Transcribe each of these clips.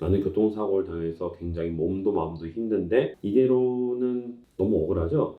나는 교통사고를 당해서 굉장히 몸도 마음도 힘든데 이대로는 너무 억울하죠?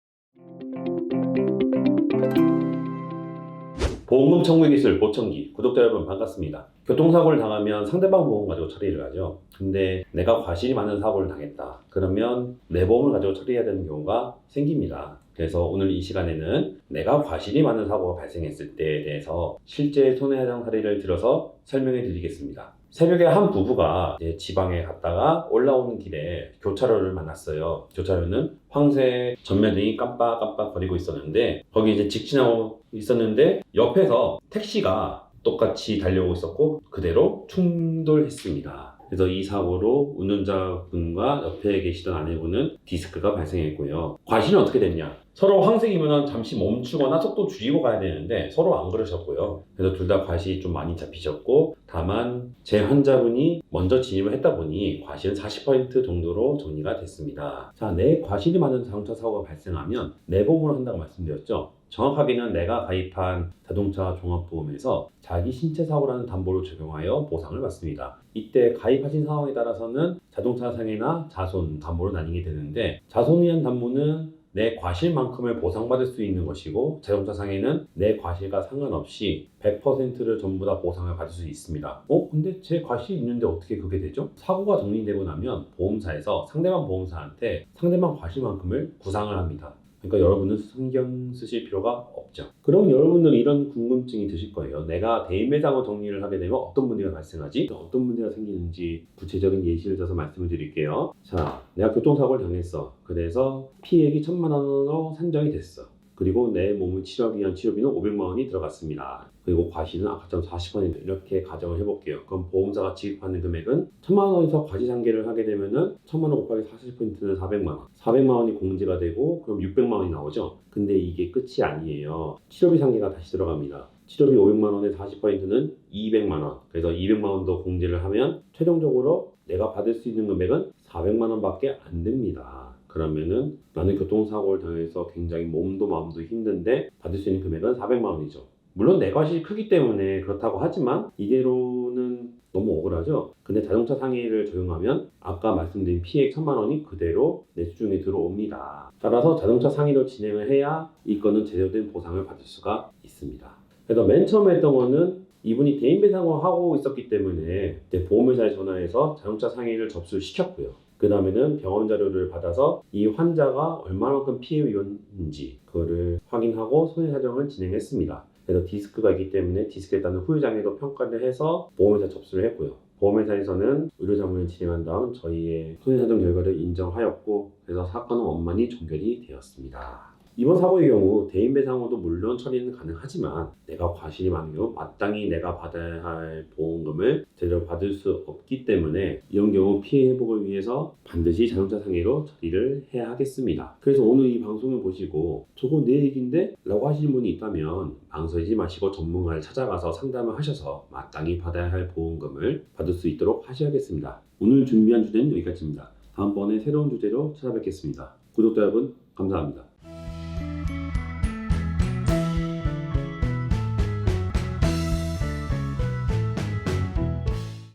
보험금 청구 기술 보청기 구독자 여러분 반갑습니다. 교통사고를 당하면 상대방 보험 가지고 처리를 하죠. 근데 내가 과실이 많은 사고를 당했다. 그러면 내 보험을 가지고 처리해야 되는 경우가 생깁니다. 그래서 오늘 이 시간에는 내가 과실이 많은 사고가 발생했을 때에 대해서 실제 손해배상 사례를 들어서 설명해 드리겠습니다. 새벽에 한 부부가 지방에 갔다가 올라오는 길에 교차로를 만났어요. 교차로는 황색 전면등이 깜빡깜빡 거리고 있었는데 거기 이제 직진하고 있었는데 옆에서 택시가 똑같이 달려오고 있었고 그대로 충돌했습니다. 그래서 이 사고로 운전자분과 옆에 계시던 아내분은 디스크가 발생했고요. 과실은 어떻게 됐냐? 서로 황색이면 잠시 멈추거나 속도 줄이고 가야 되는데 서로 안 그러셨고요. 그래서 둘 다 과실이 좀 많이 잡히셨고 다만 제 환자분이 먼저 진입을 했다 보니 과실은 40% 정도로 정리가 됐습니다. 자, 내 과실이 많은 자동차 사고가 발생하면 내 보험으로 한다고 말씀드렸죠. 정확하게는 내가 가입한 자동차 종합보험에서 자기 신체 사고라는 담보를 적용하여 보상을 받습니다. 이때 가입하신 상황에 따라서는 자동차 상해나 자손 담보로 나뉘게 되는데 자손에 의한 담보는 내 과실만큼을 보상받을 수 있는 것이고 자동차 상해는 내 과실과 상관없이 100%를 전부 다 보상을 받을 수 있습니다. 근데 제 과실이 있는데 어떻게 그게 되죠? 사고가 정리되고 나면 보험사에서 상대방 보험사한테 상대방 과실만큼을 구상을 합니다. 그러니까 여러분은 신경 쓰실 필요가 없죠. 그럼 여러분들은 이런 궁금증이 드실 거예요. 내가 대인배상호 정리를 하게 되면 어떤 문제가 발생하지? 어떤 문제가 생기는지 구체적인 예시를 들어서 말씀을 드릴게요. 자, 내가 교통사고를 당했어. 그래서 피해액이 1,000만 원으로 산정이 됐어. 그리고 내 몸을 치료하기 위한 치료비는 500만 원이 들어갔습니다. 그리고 과실은 아까처럼 40% 이렇게 가정을 해볼게요. 그럼 보험사가 지급하는 금액은 1,000만 원에서 과실상계를 하게 되면은 1,000만 원 곱하기 40%는 400만 원. 400만 원이 공제가 되고 그럼 600만 원이 나오죠. 근데 이게 끝이 아니에요. 치료비 상계가 다시 들어갑니다. 치료비 500만 원의 40%는 200만 원. 그래서 200만 원도 공제를 하면 최종적으로 내가 받을 수 있는 금액은 400만 원밖에 안 됩니다. 그러면은 나는 교통사고를 당해서 굉장히 몸도 마음도 힘든데 받을 수 있는 금액은 400만 원이죠. 물론 내 과실이 크기 때문에 그렇다고 하지만 이대로는 너무 억울하죠. 근데 자동차 상해를 적용하면 아까 말씀드린 피해액 1,000만 원이 그대로 내 수중에 들어옵니다. 따라서 자동차 상해를 진행을 해야 이 건은 제대로 된 보상을 받을 수가 있습니다. 그래서 맨 처음에 했던 거는 이분이 대인배상을 하고 있었기 때문에 보험회사에 전화해서 자동차 상해를 접수를 시켰고요. 그 다음에는 병원 자료를 받아서 이 환자가 얼마만큼 피해 입었는지 그거를 확인하고 손해사정을 진행했습니다. 그래서 디스크가 있기 때문에 디스크에 따른 후유장애도 평가를 해서 보험회사 접수를 했고요. 보험회사에서는 의료자문을 진행한 다음 저희의 손해사정 결과를 인정하였고 그래서 사건은 원만히 종결이 되었습니다. 이번 사고의 경우 대인배상호도 물론 처리는 가능하지만 내가 과실이 많은 경우 마땅히 내가 받아야 할 보험금을 제대로 받을 수 없기 때문에 이런 경우 피해 회복을 위해서 반드시 자동차 상해로 처리를 해야 하겠습니다. 그래서 오늘 이 방송을 보시고 저거 내 얘기인데? 라고 하시는 분이 있다면 망설이지 마시고 전문가를 찾아가서 상담을 하셔서 마땅히 받아야 할 보험금을 받을 수 있도록 하셔야겠습니다. 오늘 준비한 주제는 여기까지입니다. 다음번에 새로운 주제로 찾아뵙겠습니다. 구독자 여러분 감사합니다.